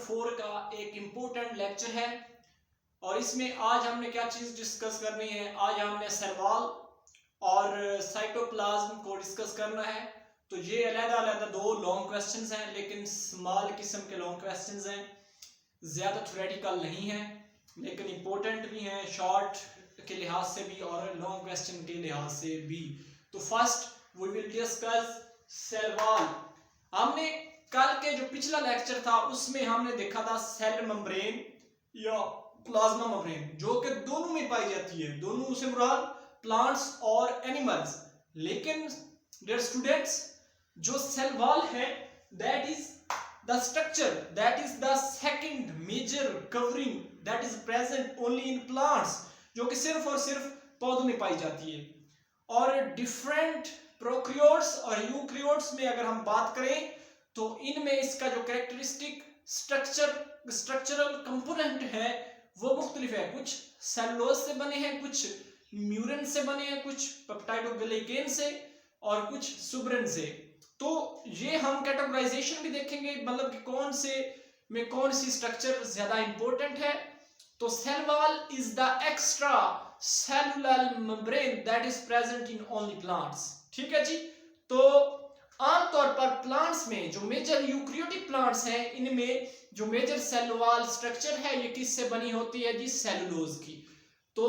4 का एक important lecture है और इसमें आज हमने क्या चीज़ डिस्कस करनी है। आज हमने सेल वॉल और साइटोप्लाज्म को डिस्कस करना है। तो ये अलग-अलग दो लॉन्ग क्वेश्चंस हैं, लेकिन स्मॉल किस्म के लॉन्ग क्वेश्चंस हैं, ज़्यादा थ्योरेटिकल नहीं है लेकिन इम्पोर्टेंट भी हैं, शॉर्ट के लिहाज से भी और लॉन्ग क्वेश्चन के लिहाज से भी। तो first we will discuss cell wall. हमने कल के जो पिछला लेक्चर था उसमें हमने देखा था सेल मेम्ब्रेन या प्लाज्मा मेम्ब्रेन, जो कि दोनों में पाई जाती है, दोनों से मुराद प्लांट्स और एनिमल्स। लेकिन डियर स्टूडेंट्स, जो सेल वॉल है that is the structure, that is the second major covering that is present only in plants, जो कि सिर्फ और सिर्फ पौधों में पाई जाती है। और डिफरेंट प्रोकैरियोट्स और यूकैरियोट्स में अगर हम बात करें तो इनमें इसका जो कैरेक्टरिस्टिक स्ट्रक्चरल कंपोनेंट है वो मुख्तलिफ है। कुछ सेलुलोज से बने हैं, कुछ म्यूरेन से बने हैं, कुछ पेप्टाइडोग्लाइकेन से और कुछ सुब्रेन से। तो ये हम कैटेगराइजेशन भी देखेंगे, मतलब कि कौन से में कौन सी स्ट्रक्चर ज्यादा इंपॉर्टेंट है। तो cell wall is the extra cellular membrane that is present in only plants. ठीक है जी। तो आमतौर पर प्लांट्स में जो मेजर यूकैरियोटिक प्लांट्स हैं, इनमें जो मेजर सेल वॉल स्ट्रक्चर है ये किससे बनी होती है जी? सेलुलोज की। तो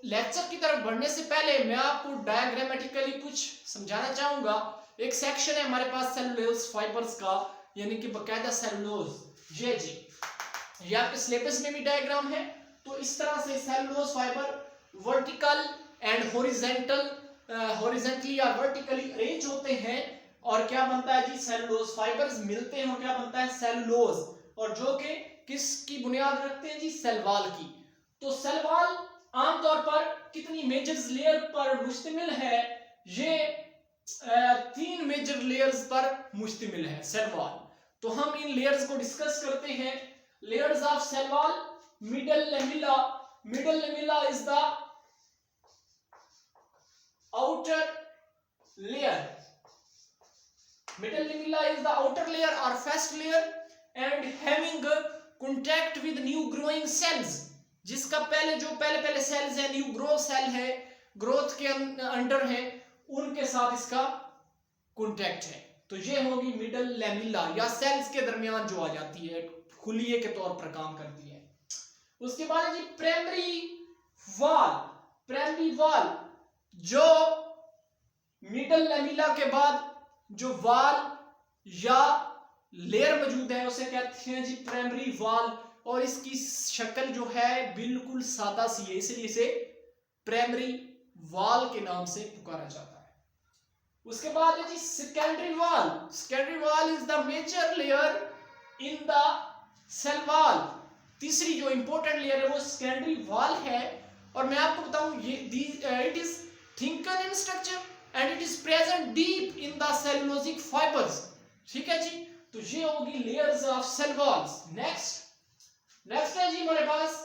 लेक्चर की तरफ बढ़ने से पहले मैं आपको डायग्रामेटिकली कुछ समझाना चाहूंगा। एक सेक्शन है हमारे पास सेलुलोज फाइबर्स का, यानी कि बकायदा सेलुलोज। ये जी, ये आपके सिलेबस में भी डायग्राम है। तो इस तरह से cellulose fibre vertical and horizontally या वर्टिकली अरेंज होते हैं और क्या बनता है जी? सेलुलोज फाइबर्स मिलते हैं और क्या बनता है? सेलुलोज, और जो कि किसकी बुनियाद रखते हैं जी? सेल वॉल की। तो सेल वॉल आमतौर पर कितनी मेजर लेयर पर मुश्तमिल है? ये 3 मेजर लेयर्स पर मुश्तमिल है सेल वॉल। तो हम इन लेयर्स को डिस्कस करते हैं। Layers of cell wall, middle lamella. Middle lamella is the outer layer. Middle lamella is the outer layer or first layer and having contact with new growing cells, जिसका पहले sales है, new grow cell है, growth के under है, उनके साथ इसका contact है। तो ये होगी मिडल लेमिला, या सेल्स के दरमियान जो आ जाती है, खुलिये के तौर पर काम करती है। उसके बाद जी प्राइमरी वॉल। प्राइमरी वॉल, जो मिडल लेमिला के बाद जो वॉल या लेयर मौजूद है उसे कहते हैं जी प्राइमरी वॉल, और इसकी शक्ल जो है बिल्कुल सादा सी है, इसलिए इसे प्राइमरी वॉल के नाम से पुकारा जाता है। उसके बाद है जी secondary wall. Secondary wall is the major layer in the cell wall. तीसरी जो इंपॉर्टेंट लेयर है वो सेकेंडरी वॉल है, और मैं आपको बताऊं ये it is thicker in structure and it is present deep in the cellulosic fibers। ठीक है जी। तो ये होगी layers of cell walls। next है जी हमारे पास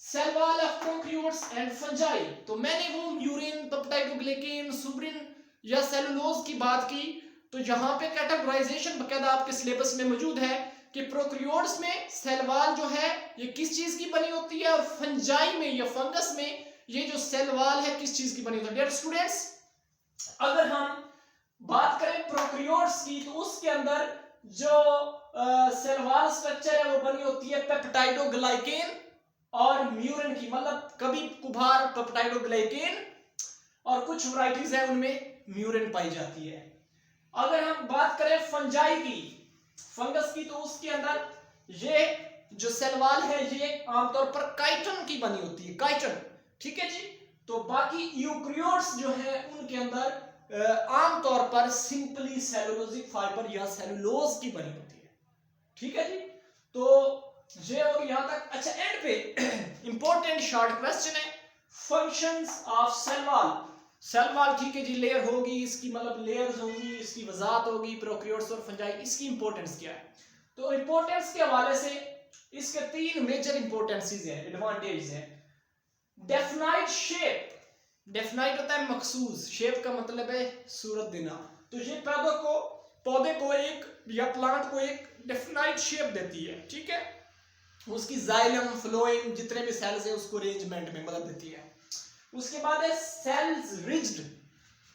cell wall of prokaryotes and fungi। तो मैंने वो म्यूरिन, पेप्टाइडोग्लाइकेन, सुब्रिन या सेलुलोज की बात की। तो यहाँ पे कैटेगराइजेशन बकायदा आपके सिलेबस में मौजूद है कि प्रोकैरियोट्स में सेल वॉल जो है ये किस चीज की बनी होती है, और फंजाई में या फंगस में ये जो सेल वॉल है किस चीज की बनी होती है। डियर स्टूडेंट्स, अगर हम बात करें प्रोकैरियोट्स की तो उसके अंदर जो सेल वॉल स्ट्रक्चर है वो बनी होती है पेप्टाइडोग्लाइकेन और म्यूरिन की, मतलब कभी कुभार पेप्टाइडोग्लाइकेन और कुछ वैरायटीज है उनमें म्यूरिन पाई जाती है। अगर हम बात करें फंजाई की, फंगस की, तो उसके अंदर ये जो सेल वॉल है ये आमतौर पर काइटन की बनी होती है, काइटन। ठीक है जी। तो बाकी यूकैरियोट्स जो है उनके अंदर आमतौर पर सिंपली सेलुलोजिक फाइबर या सेलुलोज की बनी होती है। ठीक है जी। तो ये हो यहां तक। अच्छा, एंड पे इंपॉर्टेंट शॉर्ट क्वेश्चन है, functions of cell wall. Cell wall ठीक है जी, लेयर होगी, इसकी मतलब लेयर्स होंगी, इसकी वजाहत होगी, प्रोकैरियोट्स और फंजाई, इसकी इंपॉर्टेंस क्या है? तो इंपॉर्टेंस के हवाले से इसके 3 मेजर इंपॉर्टेंसेस हैं, एडवांटेज हैं। Definite shape. डेफिनाइट होता है मखसूस, शेप का मतलब है सूरत देना। तो ये पौधे को एक या प्लांट को एक डेफिनाइट शेप देती है। ठीक है। उसकी जाइलम फ्लोएम जितने भी सेल्स हैं उसको अरेंजमेंट में मदद देती है। उसके बाद है सेल्स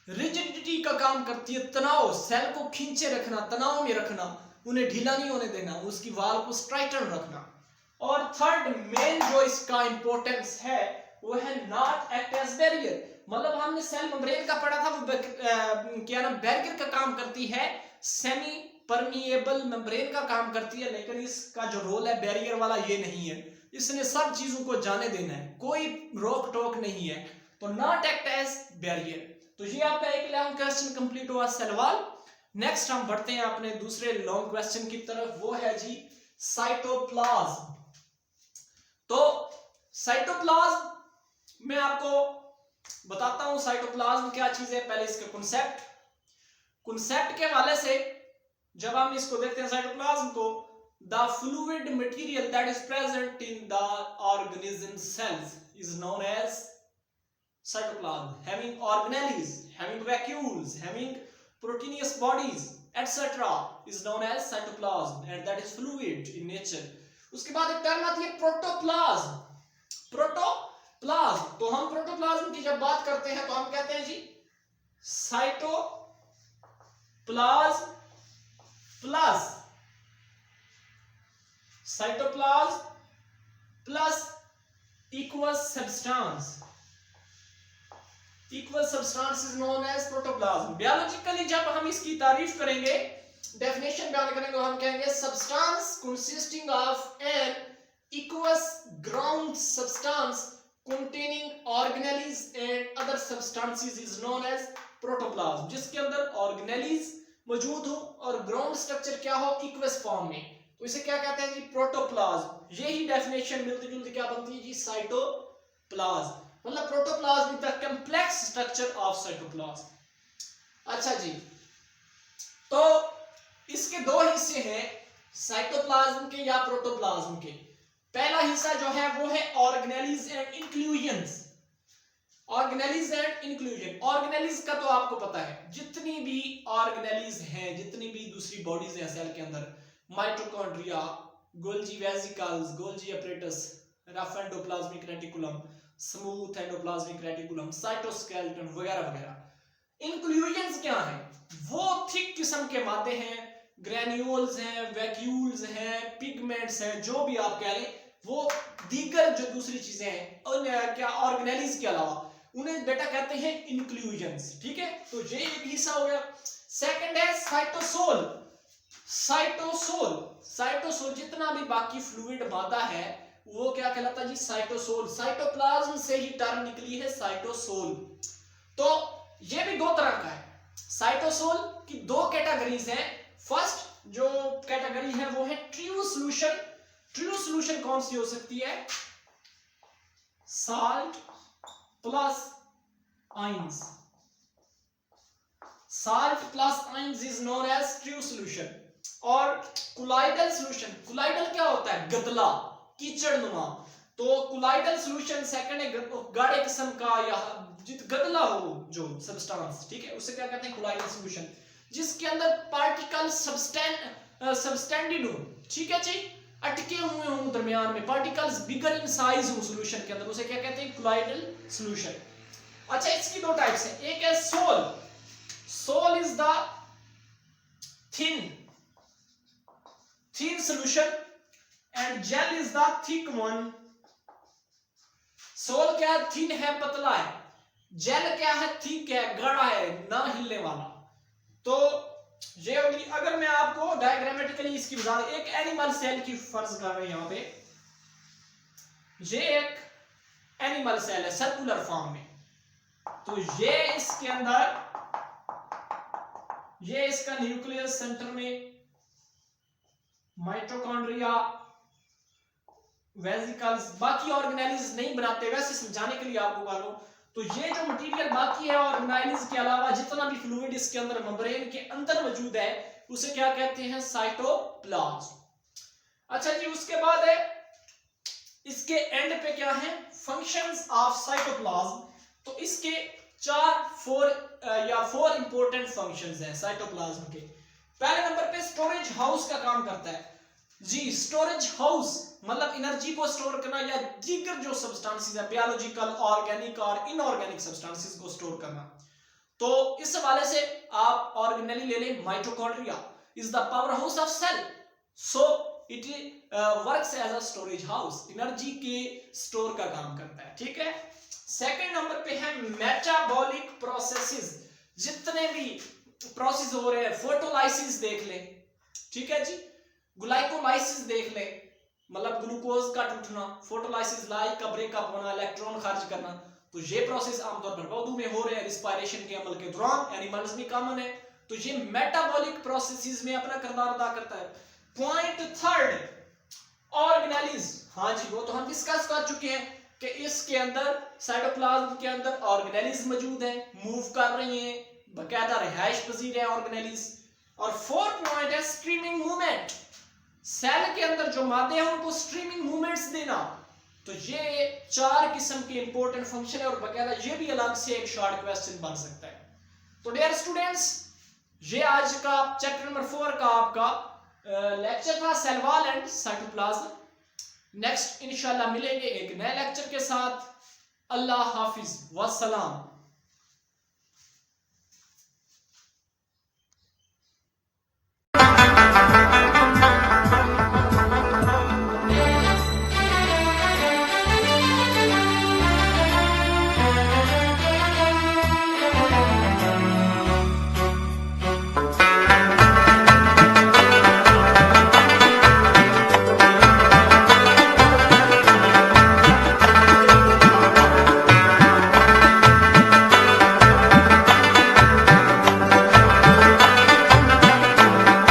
रिजिडिटी का काम करती है, तनाव, सेल को खींचे रखना, तनाव में रखना, उन्हें ढीला नहीं होने देना, उसकी वाल को स्ट्राइटन रखना। और थर्ड मेन जो इसका इंपॉर्टेंस है वो है नॉट एक्ट एज बैरियर, मतलब हमने सेल मेम्ब्रेन का पढ़ा था, वो क्या नाम बैरियर का काम करती है, सेमी परमिएबल मेम्ब्रेन का काम करती है, लेकिन इसका जो रोल है बैरियर वाला ये नहीं है, इसने सब चीजों को जाने देना है, कोई रोक टोक नहीं है, तो नॉट एक्ट एज बैरियर। तो ये आपका एक लॉन्ग क्वेश्चन कंप्लीट हुआ सेल वॉल। नेक्स्ट हम बढ़ते हैं अपने दूसरे लॉन्ग क्वेश्चन की तरफ, वो है जी साइटोप्लाज्म। तो साइटोप्लाज्म मैं आपको बताता हूं साइटोप्लाज्म क्या चीज है। पहले इसके कॉन्सेप्ट के हवाले से जब हम इसको देखते हैं साइटोप्लाज्म को, the fluid material that is present in the organism cells is known as cytoplasm, having organelles, having vacuoles, having proteinous bodies etc. is known as cytoplasm and that is fluid in nature. उसके बाद एक term आती है protoplasm. तो हम protoplasm की जब बात करते हैं तो हम कहते हैं जी cytoplasm plus aqueous substance is known as protoplasm. Biologically जब हम इसकी तारीफ करेंगे, डेफिनेशन बयान करेंगे, हम कहेंगे substance consisting of an aqueous ground substance containing organelles and other substances is known as protoplasm. जिसके अंदर organelles मौजूद हो और ग्राउंड स्ट्रक्चर क्या हो, aqueous फॉर्म में, तो इसे क्या कहते हैं जी प्रोटोप्लाज्म। यही डेफिनेशन मिलती जुलती क्या बनती है जी साइटोप्लाज्म, मतलब protoplasm is the complex structure of cytoplasm. अच्छा जी, तो इसके दो हिस्से हैं साइटोप्लाज्म के या प्रोटोप्लाज्म के। पहला हिस्सा जो है वो है ऑर्गेनेल्स एंड इंक्लूजन्स। ऑर्गेनेल्स का तो आपको पता है, जितनी भी ऑर्गेनेल्स हैं, जितनी भी दूसरी बॉडीज हैं सेल के अंदर, mitochondria, Golgi vesicles, Golgi apparatus, rough endoplasmic reticulum, smooth endoplasmic reticulum, cytoskeleton वगैरह वगैरह। इंक्लूजन्स क्या है, वो थिक किस्म के मादे हैं, ग्रेन्यूल्स हैं, वैक्यूल्स हैं, पिगमेंट्स हैं, जो भी आप कह लें, वो दीगर जो दूसरी चीजें हैं उन क्या ऑर्गेनेल्स के अलावा, उन्हें बेटा कहते हैं इंक्लूजन्स। ठीक है, तो ये एक हिस्सा हो गया। सेकंड है साइटोसोल जितना भी बाकी फ्लूइड मादा है वो क्या कहलाता है जी साइटोसोल। साइटोप्लाज्म से ही टर्म निकली है साइटोसोल। तो ये भी दो तरह का है। साइटोसोल की दो कैटेगरीज हैं। फर्स्ट जो कैटेगरी है वो है ट्रू सॉल्यूशन। ट्रू सॉल्यूशन कौन सी हो सकती है, salt plus ions. Salt plus ions is known as true solution. और कोलाइडल सॉल्यूशन, कोलाइडल क्या होता है, गदला, कीचड़नुमा। तो कोलाइडल सॉल्यूशन सेकंड है गाढ़े किस्म का या गदला हो जो सब्सटेंस, ठीक है, उसे क्या कहते हैं कोलाइडल सॉल्यूशन, जिसके अंदर पार्टिकल सब्सटेंडेड हो, ठीक है जी, अटके हुए हों दरमियान में, पार्टिकल्स बिगर इन साइज हो सॉल्यूशन के अंदर, उसे क्या कहते हैं कोलाइडल सॉल्यूशन। अच्छा, इसकी दो टाइप्स हैं, एक है sol is the thin solution and gel is the thick one. Sol क्या है, थिन है, पतला है। जेल क्या है, थिक है, गाढ़ा है, ना हिलने वाला। तो ये होगी, अगर मैं आपको डायग्रामेटिकली इसकी बता दूं, एक एनिमल सेल की फर्ज कर रहे हैं यहाँ पे, ये एक एनिमल सेल है सर्कुलर फॉर्म में। तो ये इसके अंदर, ये इसका न्यूक्लियस सेंटर में माइटोकॉन्ड्रिया, वेसिकल्स, बाकी ऑर्गेनेल्स नहीं बनाते, वैसे समझाने के लिए आपको बता दूं। तो ये जो मटेरियल बाकी है ऑर्गेनेल्स के अलावा, जितना भी फ्लूइड इसके अंदर मेम्ब्रेन के अंदर मौजूद है, उसे क्या कहते हैं, साइटोप्लाज्म। अच्छा जी, उसके बाद है इसके एंड पे क्या है, फंक्शंस ऑफ साइटोप्लाज्म। तो इसके फोर इंपॉर्टेंट फंक्शंस हैं साइटोप्लाज्म के। पहले नंबर पे स्टोरेज हाउस का काम करता है। जी, स्टोरेज हाउस मतलब एनर्जी को स्टोर करना या दीगर जो सब्सटेंसेस है, बायोलॉजिकल, ऑर्गेनिक और इनऑर्गेनिक सब्सटेंसेस को स्टोर करना। तो इस हवाले से आप ऑर्गेनेली ले लें। Mitochondria is the power house of cell, so it works as a storage house, energy के स्टोर का काम करता है। ठीक है, सेकंड नंबर पे है मेटाबॉलिक प्रोसेसेस। जितने भी प्रोसेस हो रहे हैं, फोटोलाइसिस देख लें, ठीक है जी, ग्लाइकोलाइसिस देख लें, मतलब ग्लूकोज का टूटना, फोटोलाइसिस लाइक का ब्रेकअप होना, इलेक्ट्रॉन खारिज करना, तो ये प्रोसेस आमतौर पर पौधों में हो रहे हैं रिस्पायरेशन के अमल के दौरान, एनिमल्स में कॉमन है। तो ये मेटाबॉलिक प्रोसेसेस में अपना किरदार अदा करता है। Point third, organelles. हाँ जी, वो तो हम डिस्कस कर चुके हैं कि इसके अंदर साइटोप्लाज्म के अंदर ऑर्गेनेलिज मौजूद है, मूव कर रही हैं, बकायदा रिहाइश पजीर है ऑर्गेनेलिज। और फोर्थ पॉइंट है स्ट्रीमिंग मूवमेंट। सेल के अंदर जो मादे हैं उनको स्ट्रीमिंग मूवमेंट्स देना। तो ये 4 किस्म के इंपॉर्टेंट फंक्शन है और बकायदा ये भी अलग से एक शॉर्ट क्वेश्चन बन सकता है। तो डियर स्टूडेंट्स, ये आज का चैप्टर नंबर 4 का आपका लेक्चर था, cell wall and cytoplasm. Next इंशाल्लाह मिलेंगे एक नए लेक्चर के साथ। अल्लाह हाफिज, वस्सलाम।